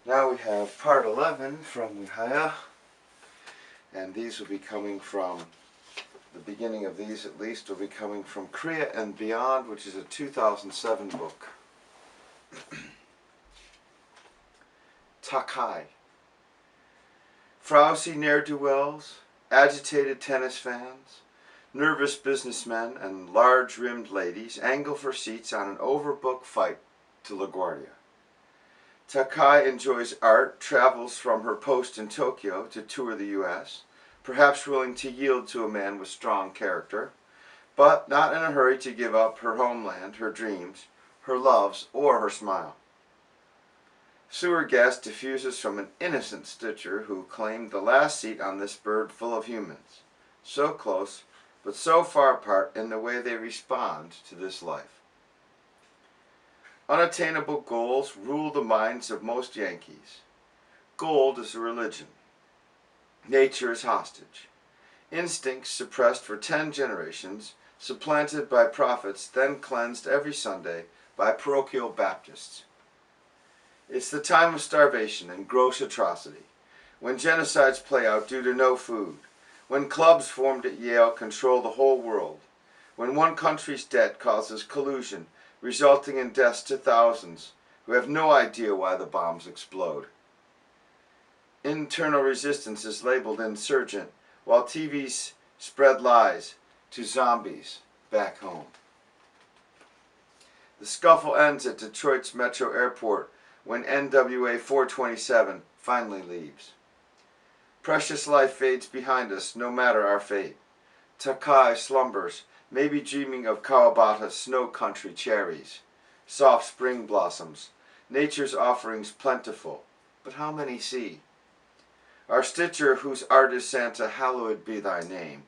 Now we have part 11 from Weehiya, and these will be coming from, the beginning of these at least, will be coming from Korea and Beyond, which is a 2007 book. Takai. Frowsy ne'er-do-wells, agitated tennis fans, nervous businessmen, and large-rimmed ladies angle for seats on an overbooked flight to LaGuardia. Takai enjoys art, travels from her post in Tokyo to tour the U.S., perhaps willing to yield to a man with strong character, but not in a hurry to give up her homeland, her dreams, her loves, or her smile. Sewer gas diffuses from an innocent stitcher who claimed the last seat on this bird full of humans, so close, but so far apart in the way they respond to this life. Unattainable goals rule the minds of most Yankees. Gold is a religion. Nature is hostage. Instincts suppressed for 10 generations, supplanted by prophets, then cleansed every Sunday by parochial Baptists. It's the time of starvation and gross atrocity, when genocides play out due to no food, when clubs formed at Yale control the whole world, when one country's debt causes collusion, resulting in deaths to thousands who have no idea why the bombs explode. Internal resistance is labeled insurgent, while TVs spread lies to zombies back home. The scuffle ends at Detroit's Metro Airport when NWA 427 finally leaves. Precious life fades behind us, no matter our fate. Takai slumbers, maybe dreaming of Kawabata's snow country cherries, soft spring blossoms, nature's offerings plentiful, but how many see? Our stitcher, whose art is Santa, hallowed be thy name.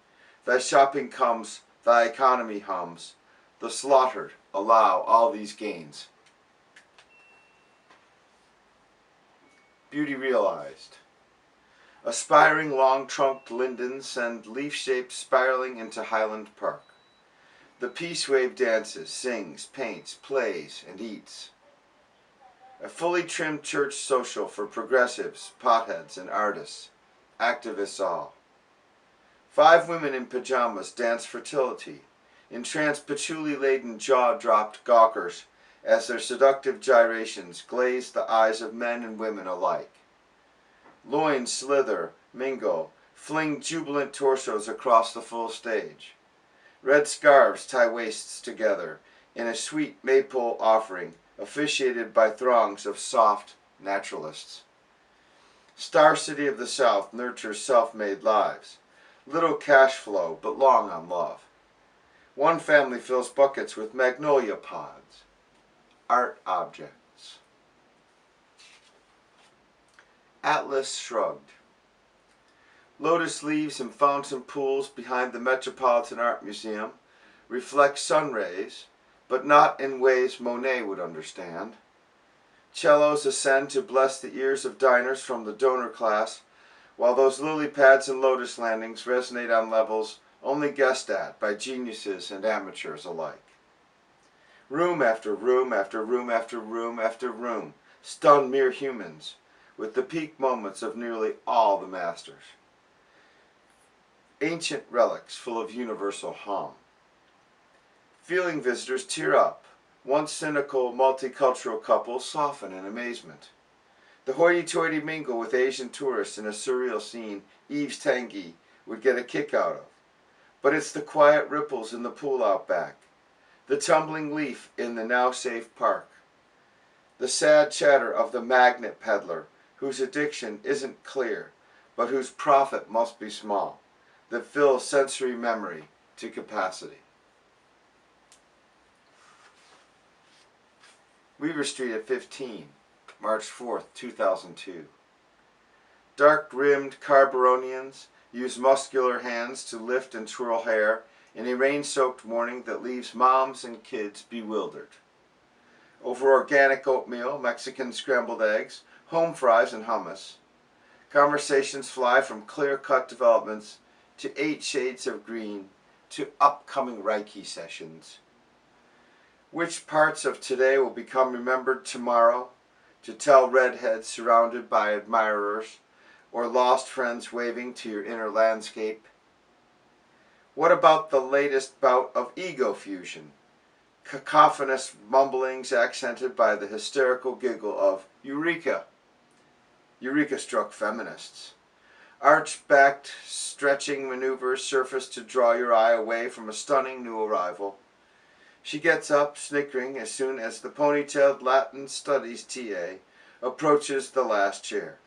Thy shopping comes, thy economy hums. The slaughtered allow all these gains. Beauty realized. Aspiring long-trunked lindens send leaf-shapes spiraling into Highland Park. The peace wave dances, sings, paints, plays, and eats. A fully trimmed church social for progressives, potheads, and artists, activists all. 5 women in pajamas dance fertility, entranced patchouli-laden jaw-dropped gawkers as their seductive gyrations glaze the eyes of men and women alike. Loins slither, mingle, fling jubilant torsos across the full stage. Red scarves tie waists together in a sweet maypole offering officiated by throngs of soft naturalists. Star City of the South nurtures self-made lives. Little cash flow, but long on love. One family fills buckets with magnolia pods. Art objects. Atlas shrugged. Lotus leaves and fountain pools behind the Metropolitan Art Museum reflect sun rays, but not in ways Monet would understand. Cellos ascend to bless the ears of diners from the donor class, while those lily pads and lotus landings resonate on levels only guessed at by geniuses and amateurs alike. Room after room after room after room after room stun mere humans with the peak moments of nearly all the masters. Ancient relics full of universal hum. Feeling visitors tear up. Once cynical multicultural couples soften in amazement. The hoity-toity mingle with Asian tourists in a surreal scene Yves Tanguy would get a kick out of. But it's the quiet ripples in the pool out back, the tumbling leaf in the now safe park, the sad chatter of the magnet peddler whose addiction isn't clear, but whose profit must be small, that fills sensory memory to capacity. Weaver Street at 15, March 4th, 2002. Dark-rimmed Carberonians use muscular hands to lift and twirl hair in a rain-soaked morning that leaves moms and kids bewildered. Over organic oatmeal, Mexican scrambled eggs, home fries, and hummus, conversations fly from clear-cut developments to 8 shades of green to upcoming Reiki sessions. Which parts of today will become remembered tomorrow? to tell redheads surrounded by admirers, or lost friends waving to your inner landscape? What about the latest bout of ego fusion? Cacophonous mumblings accented by the hysterical giggle of Eureka. Eureka struck feminists. Arch-backed stretching maneuvers surface to draw your eye away from a stunning new arrival. She gets up, snickering, as soon as the ponytailed Latin studies TA approaches the last chair.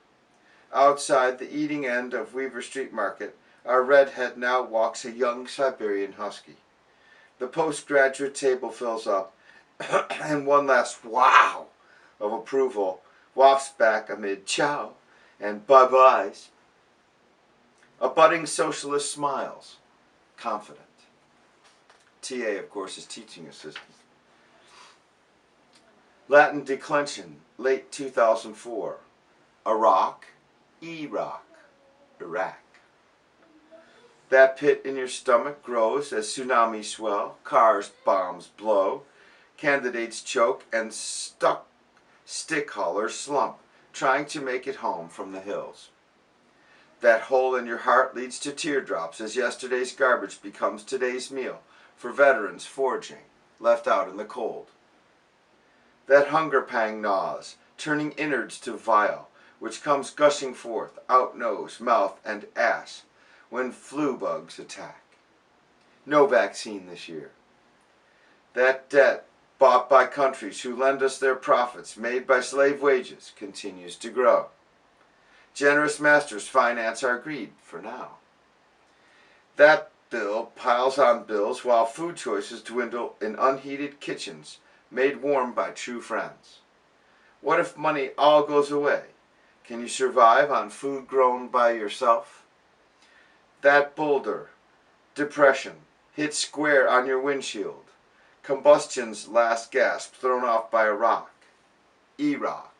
Outside the eating end of Weaver Street Market, our redhead now walks a young Siberian husky. The postgraduate table fills up, and one last wow of approval wafts back amid chow and bye-byes. A budding socialist smiles, confident. TA, of course, is teaching assistant. Latin declension, late 2004. Iraq, Iraq. That pit in your stomach grows as tsunamis swell, cars, bombs blow, candidates choke, and stick haulers slump, trying to make it home from the hills. That hole in your heart leads to teardrops as yesterday's garbage becomes today's meal for veterans foraging, left out in the cold. That hunger pang gnaws, turning innards to bile, which comes gushing forth, out nose, mouth, and ass, when flu bugs attack. No vaccine this year. That debt bought by countries who lend us their profits made by slave wages continues to grow. Generous masters finance our greed for now. That bill piles on bills while food choices dwindle in unheated kitchens made warm by true friends. What if money all goes away? Can you survive on food grown by yourself? That boulder, depression, hit square on your windshield. Combustion's last gasp thrown off by a rock. Iraq.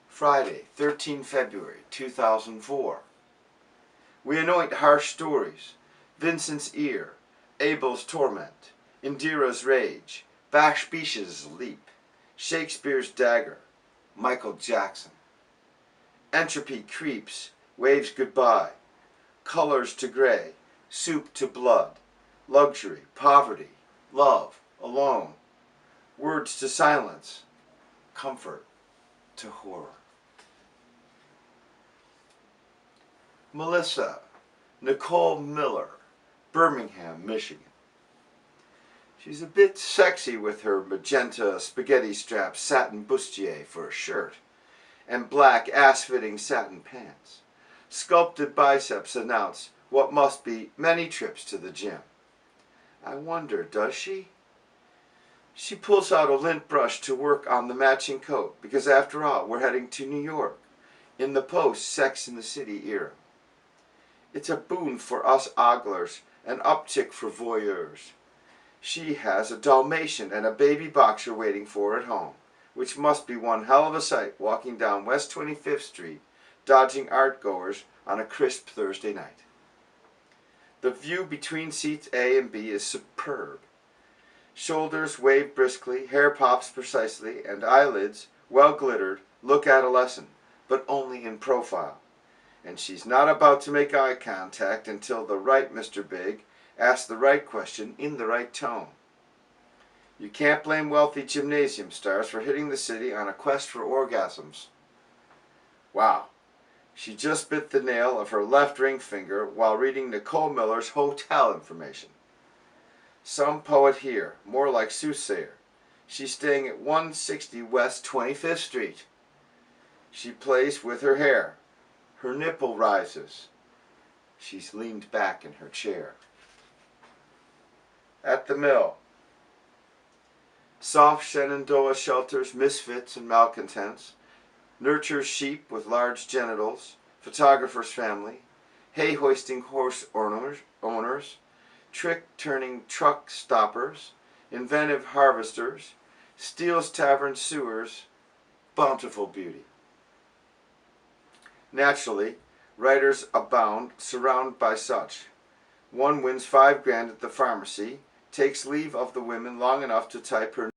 Friday, 13 February 2004. We anoint harsh stories. Vincent's ear, Abel's torment, Indira's rage, Bashbish's leap, Shakespeare's dagger, Michael Jackson. Entropy creeps, waves goodbye, colors to gray, soup to blood, luxury, poverty, love, alone, words to silence, comfort to horror. Melissa Nicole Miller, Birmingham, Michigan. She's a bit sexy with her magenta spaghetti-strap satin bustier for a shirt and black ass-fitting satin pants. Sculpted biceps announce what must be many trips to the gym. I wonder, does she? She pulls out a lint brush to work on the matching coat because, after all, we're heading to New York in the post-Sex in the City era. It's a boon for us oglers, an uptick for voyeurs. She has a Dalmatian and a baby boxer waiting for her at home, which must be one hell of a sight walking down West 25th Street, dodging art-goers on a crisp Thursday night. The view between seats A and B is superb. Shoulders wave briskly, hair pops precisely, and eyelids, well glittered, look adolescent, but only in profile. And she's not about to make eye contact until the right Mr. Big asks the right question in the right tone. You can't blame wealthy gymnasium stars for hitting the city on a quest for orgasms. Wow, she just bit the nail of her left ring finger while reading Nicole Miller's hotel information. Some poet here, more like soothsayer. She's staying at 160 West 25th Street. She plays with her hair. Her nipple rises. She's leaned back in her chair. At the mill. Soft Shenandoah shelters misfits and malcontents, nurtures sheep with large genitals, photographer's family, hay-hoisting horse owners, trick-turning truck stoppers, inventive harvesters, Steele's Tavern sewers, bountiful beauty. Naturally, writers abound, surrounded by such. One wins $5 grand at the pharmacy, takes leave of the women long enough to type her